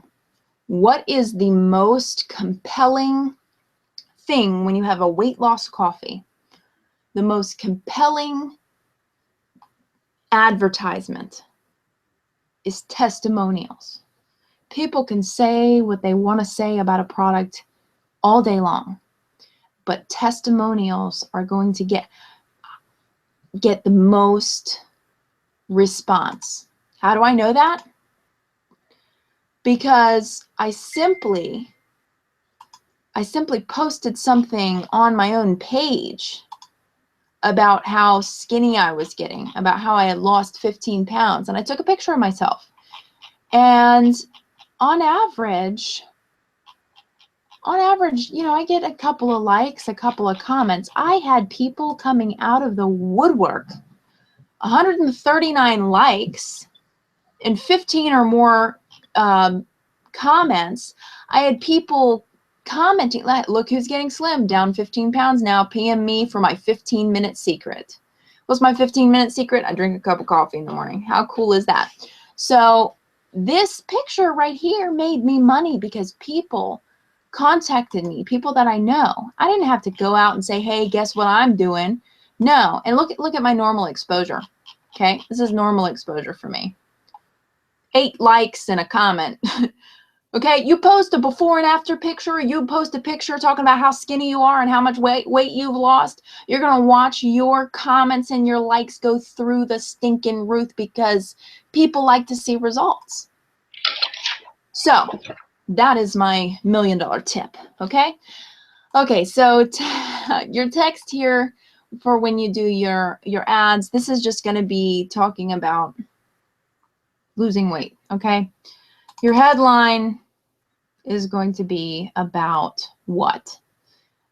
what is the most compelling thing when you have a weight loss coffee? The most compelling advertisement is testimonials. People can say what they want to say about a product all day long, but testimonials are going to get the most response. How do I know that? Because I simply posted something on my own page about how skinny I was getting, about how I had lost 15 pounds. And I took a picture of myself. And on average, I get a couple of likes, a couple of comments. I had people coming out of the woodwork, 139 likes and 15 or more comments. I had people commenting, look who's getting slim, down 15 pounds now, PM me for my 15-minute secret. What's my 15-minute secret? I drink a cup of coffee in the morning. How cool is that? So this picture right here made me money because people contacted me, people that I know. I didn't have to go out and say, hey, guess what I'm doing? No. And look at my normal exposure. Okay, this is normal exposure for me. 8 likes and a comment. Okay, you post a before and after picture, you post a picture talking about how skinny you are and how much weight you've lost, you're going to watch your comments and your likes go through the stinking roof because people like to see results. So that is my $1 million tip, okay? Okay, so your text here for when you do your ads, this is just going to be talking about losing weight, okay? Your headline is going to be about what?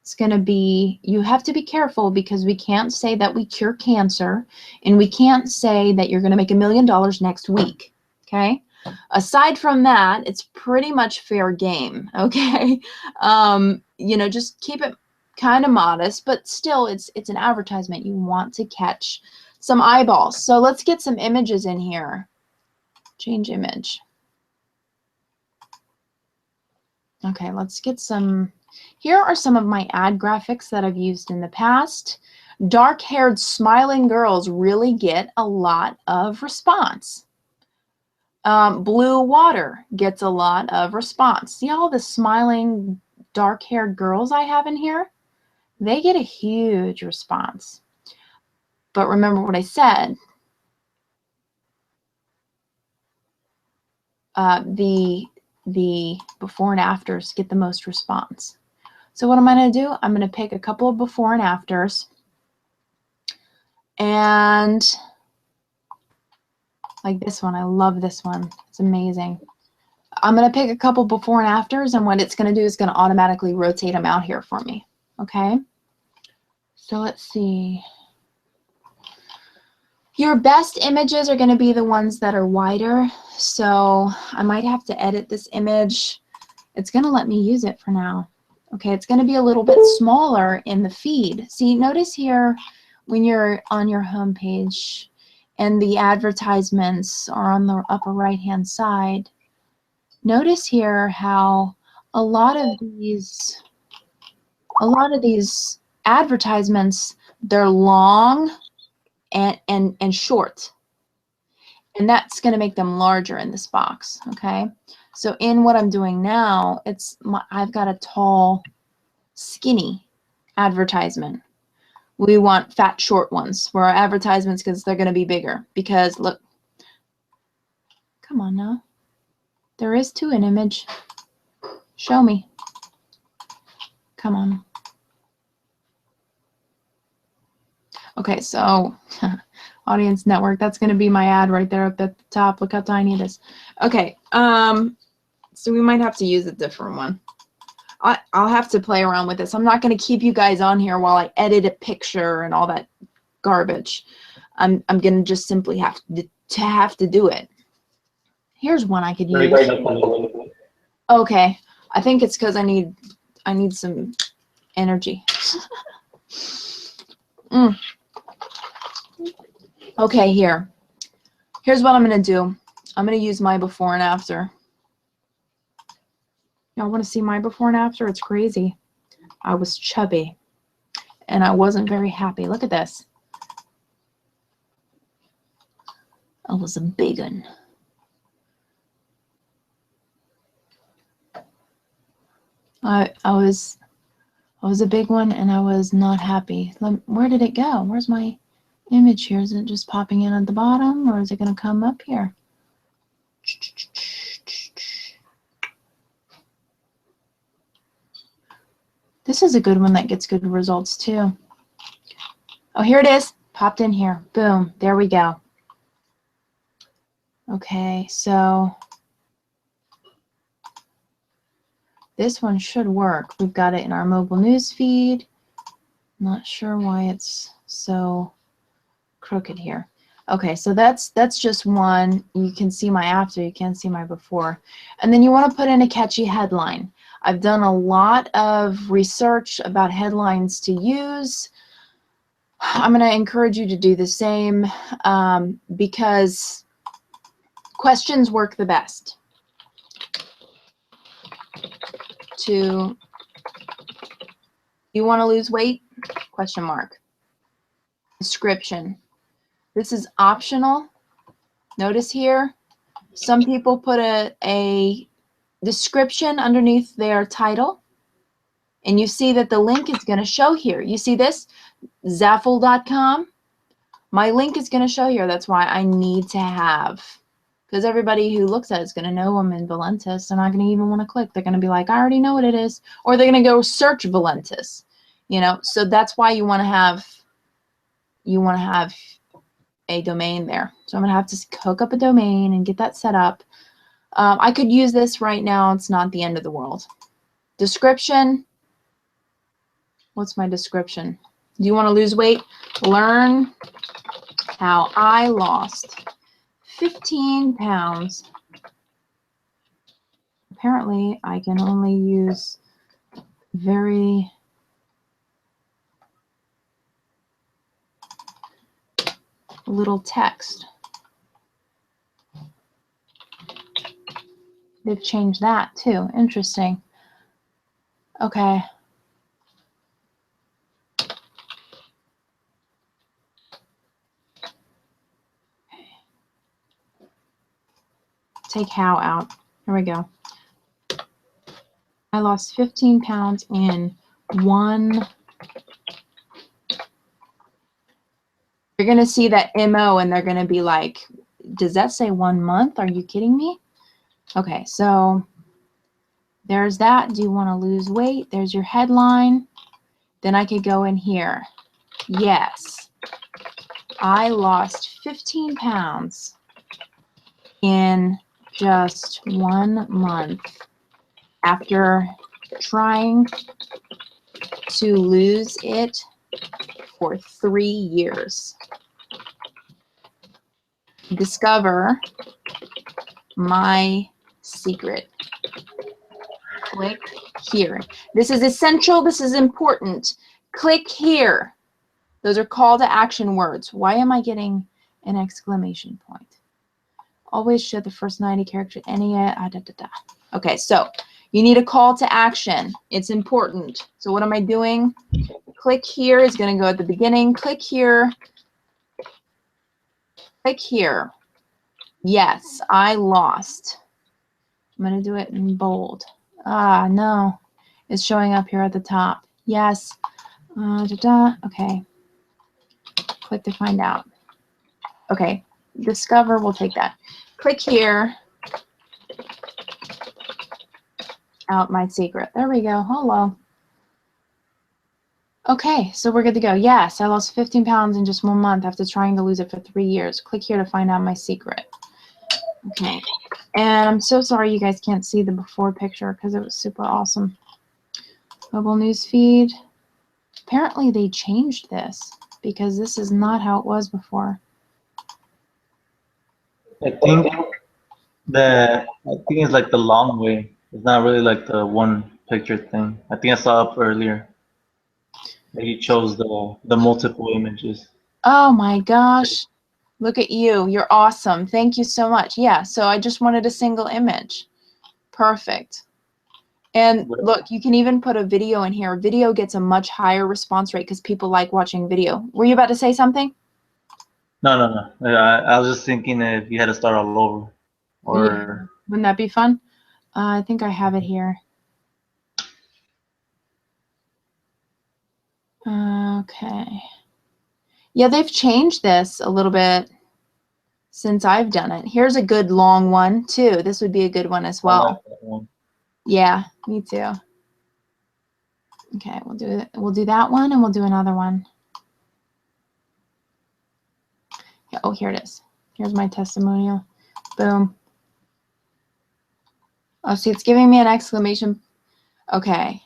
It's going to be, you have to be careful because we can't say that we cure cancer and we can't say that you're going to make $1 million next week, okay? Aside from that, it's pretty much fair game, okay? Just keep it kind of modest, but still it's an advertisement. You want to catch some eyeballs. So let's get some images in here. Change image. Okay, let's get some. Here are some of my ad graphics that I've used in the past. Dark-haired smiling girls really get a lot of response. Blue water gets a lot of response. See all the smiling dark-haired girls I have in here? They get a huge response. But remember what I said. The before and afters get the most response. So what am I going to do? I'm going to pick a couple of before and afters. And like this one, I love this one. It's amazing. I'm going to pick a couple before and afters, and what it's going to do is going to automatically rotate them out here for me. Okay? So let's see. Your best images are going to be the ones that are wider. So I might have to edit this image. It's going to let me use it for now. Okay, it's going to be a little bit smaller in the feed. See, notice here when you're on your home page and the advertisements are on the upper right-hand side. Notice here how a lot of these advertisements, they're long and short. And that's going to make them larger in this box, okay? So in what I'm doing now, I've got a tall, skinny advertisement. We want fat, short ones for our advertisements because they're going to be bigger. Because look, Come on now. There is too an image. Show me. Come on. Okay, so audience network, that's going to be my ad right there up at the top. Look how tiny it is. Okay, so we might have to use a different one. I'll have to play around with this. I'm not going to keep you guys on here while I edit a picture and all that garbage. I'm going to just simply have to do it. Here's one I could use. Okay, I think it's because I need some energy. Okay, here's what I'm going to do. I'm going to use my before and after. Y'all want to see my before and after? It's crazy. I was chubby, and I wasn't very happy. Look at this. I was a big one. I was a big one, and I was not happy. Where did it go? Where's my image here? Is it just popping in at the bottom, or is it going to come up here? This is a good one that gets good results too. Oh, here it is. Popped in here. Boom. There we go. Okay, so this one should work. We've got it in our mobile news feed. Not sure why it's so crooked here. Okay, so that's just one. You can see my after, you can't see my before. And then you want to put in a catchy headline. I've done a lot of research about headlines to use. I'm going to encourage you to do the same because questions work the best. You want to lose weight? Question mark. Description. This is optional. Notice here, some people put a description underneath their title, and you see that the link is going to show here. You see this? Zaffle.com. My link is going to show here. That's why I need to have, because everybody who looks at it is going to know I'm in Valentus. They're not going to even want to click. They're going to be like, I already know what it is. Or they're going to go search Valentus. You know, so that's why you want to have a domain there. So I'm going to have to hook up a domain and get that set up. I could use this right now. It's not the end of the world. Description. What's my description? Do you want to lose weight? Learn how I lost 15 pounds. Apparently, I can only use very little text. They've changed that too. Interesting. Okay. Take how out. Here we go. I lost 15 pounds in one. You're going to see that MO and they're going to be like, does that say 1 month? Are you kidding me? Okay, so there's that. Do you want to lose weight? There's your headline. Then I could go in here. Yes, I lost 15 pounds in just 1 month after trying to lose it for 3 years. Discover my secret. Click here. This is essential. This is important. Click here. Those are call to action words. Why am I getting an exclamation point? Always show the first 90 characters. Okay, so you need a call to action. It's important. So what am I doing? Click here is going to go at the beginning. Click here. Click here. Yes, I lost. I'm going to do it in bold. Ah, no. It's showing up here at the top. Yes. Okay. Click to find out. Okay. Discover, we'll take that. click here. Out my secret. There we go. Hello. Okay, so we're good to go. Yes, I lost 15 pounds in just 1 month after trying to lose it for 3 years. Click here to find out my secret. Okay, and I'm so sorry you guys can't see the before picture because it was super awesome. Mobile news feed. Apparently they changed this because this is not how it was before. I think it's like the long way. It's not really like the one picture thing. I think I saw up earlier that he chose the multiple images. Oh my gosh. Look at you. You're awesome. Thank you so much. Yeah, so I just wanted a single image. Perfect. And look, you can even put a video in here. Video gets a much higher response rate because people like watching video. Were you about to say something? No. I was just thinking if you had to start all over. Or yeah. Wouldn't that be fun? I think I have it here. Okay. Yeah, they've changed this a little bit since I've done it. Here's a good long one too. This would be a good one as well. I like that one. Yeah, me too. Okay, we'll do that one and we'll do another one. Yeah, oh, here it is. Here's my testimonial. Boom. Oh, see, it's giving me an exclamation. Okay.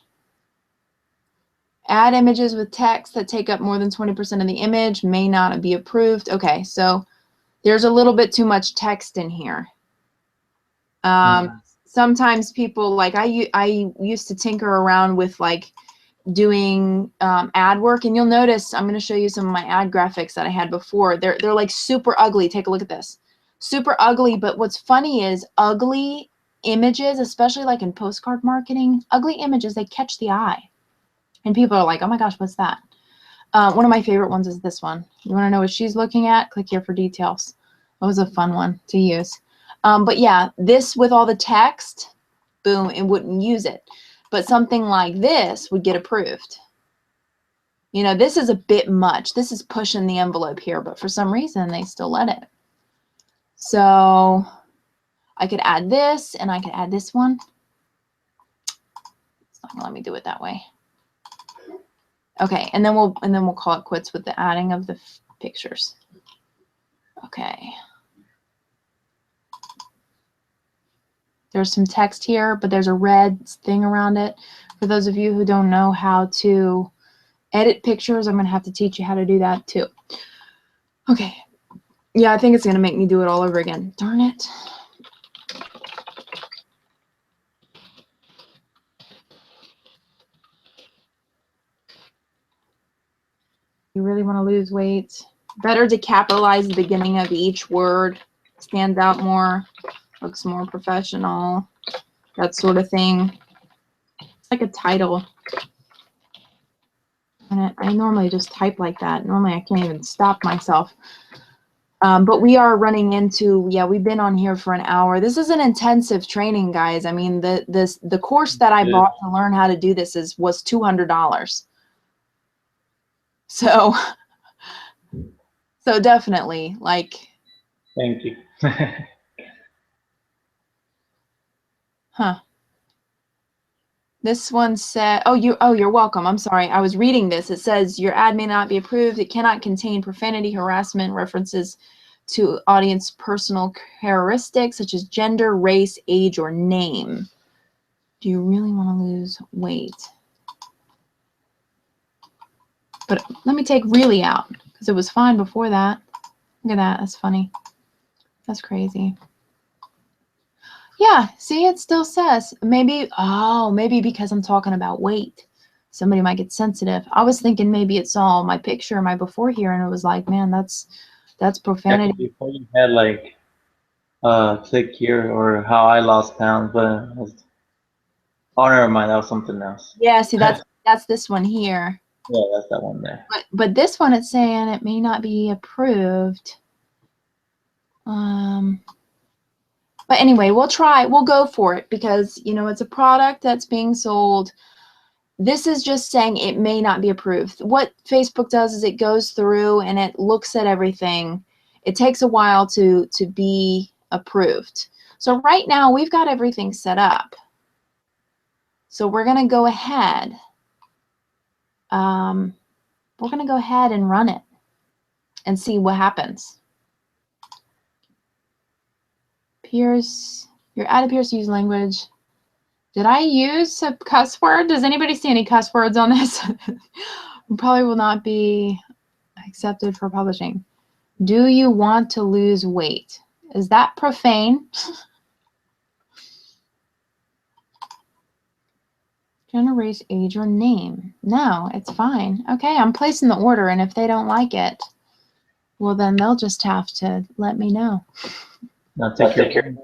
Add images with text that take up more than 20% of the image may not be approved. Okay, so there's a little bit too much text in here. Sometimes people, like I used to tinker around with like doing ad work, and you'll notice I'm going to show you some of my ad graphics that I had before. They're like super ugly. Take a look at this. Super ugly, but what's funny is ugly images, especially like in postcard marketing, ugly images, they catch the eye. And people are like, oh my gosh, what's that? One of my favorite ones is this one. You want to know what she's looking at? Click here for details. That was a fun one to use. But yeah, this with all the text, boom, it wouldn't use it. But something like this would get approved. You know, this is a bit much. This is pushing the envelope here, but for some reason they still let it. So I could add this and I could add this one. It's not gonna let me do it that way. Okay, and then we'll call it quits with the adding of the pictures. Okay. There's some text here, but there's a red thing around it. For those of you who don't know how to edit pictures, I'm going to have to teach you how to do that too. Okay. Yeah, I think it's going to make me do it all over again. Darn it. You really want to lose weight? Better to capitalize the beginning of each word. Stands out more. Looks more professional. That sort of thing. It's like a title. And I normally just type like that. Normally I can't even stop myself. But we are running into, yeah, we've been on here for an hour. This is an intensive training, guys. I mean, the course that I bought to learn how to do this was $200. So definitely, like. Thank you. Huh. This one said, oh, you're welcome. I'm sorry. I was reading this. It says your ad may not be approved. It cannot contain profanity, harassment, references to audience personal characteristics such as gender, race, age, or name. Do you really want to lose weight? But let me take really out because it was fine before that. Look at that. That's funny. That's crazy. Yeah, see, it still says maybe, oh, maybe because I'm talking about weight, somebody might get sensitive. I was thinking maybe it saw my picture, my before here, and it was like, man, that's profanity. Yeah, before you had like click here or how I lost pounds, but oh, never mind, that was something else. Yeah, see, that's this one here. Yeah, that's that one there. But this one, it's saying it may not be approved. But anyway, we'll go for it because, you know, it's a product that's being sold. This is just saying it may not be approved. What Facebook does is it goes through and it looks at everything. It takes a while to be approved. So right now we've got everything set up. So we're going to go ahead. We're going to go ahead and run it and see what happens. Your ad appears to use language. Did I use a cuss word? Does anybody see any cuss words on this? Probably will not be accepted for publishing. Do you want to lose weight? Is that profane? Gender, race, age, or name? No, it's fine. Okay, I'm placing the order, and if they don't like it, well, then they'll just have to let me know. Now take care.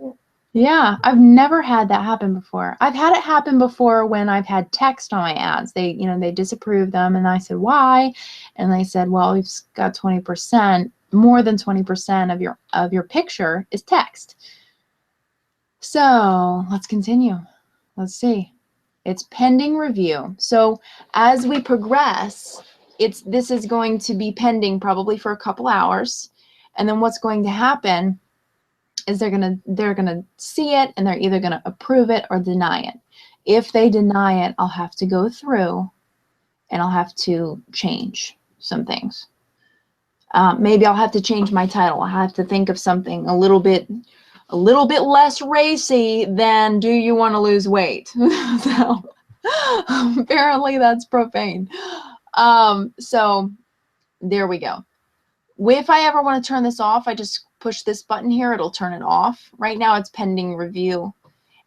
Yeah, I've never had that happen before. I've had it happen before when I've had text on my ads. They, they disapprove them, and I said, why? And they said, well, we've got 20%, more than 20% of your picture is text. So let's continue. Let's see. It's pending review. So as we progress, this is going to be pending probably for a couple hours, and then what's going to happen is they're gonna see it, and they're either gonna approve it or deny it. If they deny it, I'll have to go through and I'll have to change some things. Maybe I'll have to change my title. I'll have to think of something a little bit less racy than "Do you want to lose weight?" So apparently that's profane. So there we go. If I ever want to turn this off, I just push this button here, it'll turn it off. Right now it's pending review.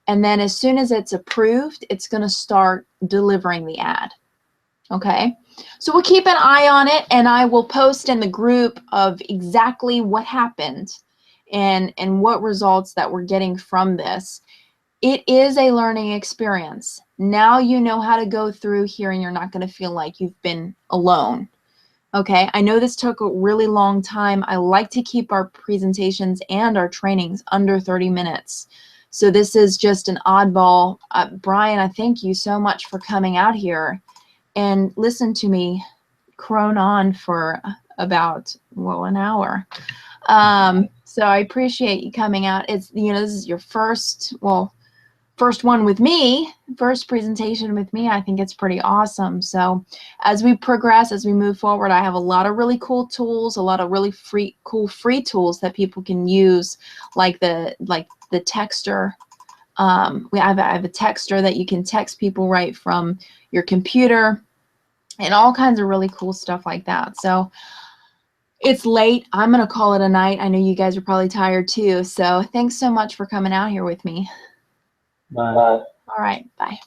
And then as soon as it's approved, it's going to start delivering the ad. Okay, so we'll keep an eye on it, and I will post in the group of exactly what happened and what results that we're getting from this. It is a learning experience. Now you know how to go through here, and you're not going to feel like you've been alone. Okay, I know this took a really long time. I like to keep our presentations and our trainings under 30 minutes. So this is just an oddball. Brian, I thank you so much for coming out here and listen to me crone on for about, well, an hour. So I appreciate you coming out. It's, this is your first one with me, first presentation with me. I think it's pretty awesome. So as we progress, as we move forward, I have a lot of really cool tools, a lot of really cool free tools that people can use, like the texter. I have a texter that you can text people right from your computer, and all kinds of really cool stuff like that. So it's late. I'm going to call it a night. I know you guys are probably tired too. So thanks so much for coming out here with me. Bye. All right. Bye.